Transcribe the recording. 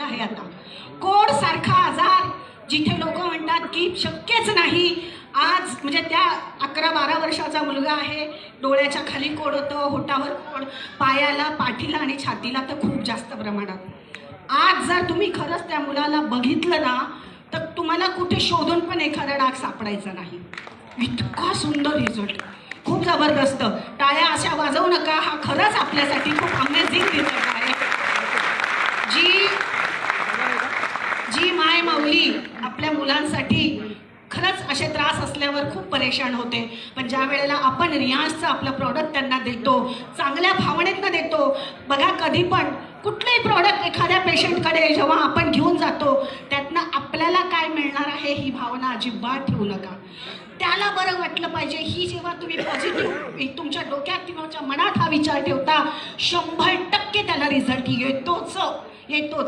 आहे आता. कोड सारखा आजार जिथे लोक म्हणतात की शक्यच नाही, आज म्हणजे त्या 11-12 वर्षाचा मुलगा आहे, डोळ्याच्या खाली कोड होतं, होटावर कोड, पायाला, पाठीला आणि छातीला तर खूप जास्त प्रमाणात. आज जर तुम्ही खरंच त्या मुलाला बघितलं ना तर तुम्हाला कुठे शोधून पण एखादा डाग सापडायचा नाही. इतका सुंदर रिझल्ट, खूप जबरदस्त. टाळ्या अशा वाजवू नका, हा खरंच आपल्यासाठी खूप अमेझिंग रिझल्ट आहे. जी माय माऊली आपल्या मुलांसाठी खरंच असे त्रास असल्यावर खूप परेशान होते, पण ज्या वेळेला आपण रियाजचं आपलं प्रॉडक्ट त्यांना देतो, चांगल्या भावनेतनं देतो. बघा, कधी पण कुठलंही प्रॉडक्ट एखाद्या पेशंटकडे जेव्हा आपण घेऊन जातो त्यातनं आपल्याला काय मिळणार आहे ही भावना अजिबात ठेवू नका. त्याला बरं वाटलं पाहिजे ही जेव्हा तुम्ही पॉझिटिव्ह तुमच्या डोक्यात किंवा मनात हा विचार ठेवता, 100% त्याला रिझल्ट येतोच.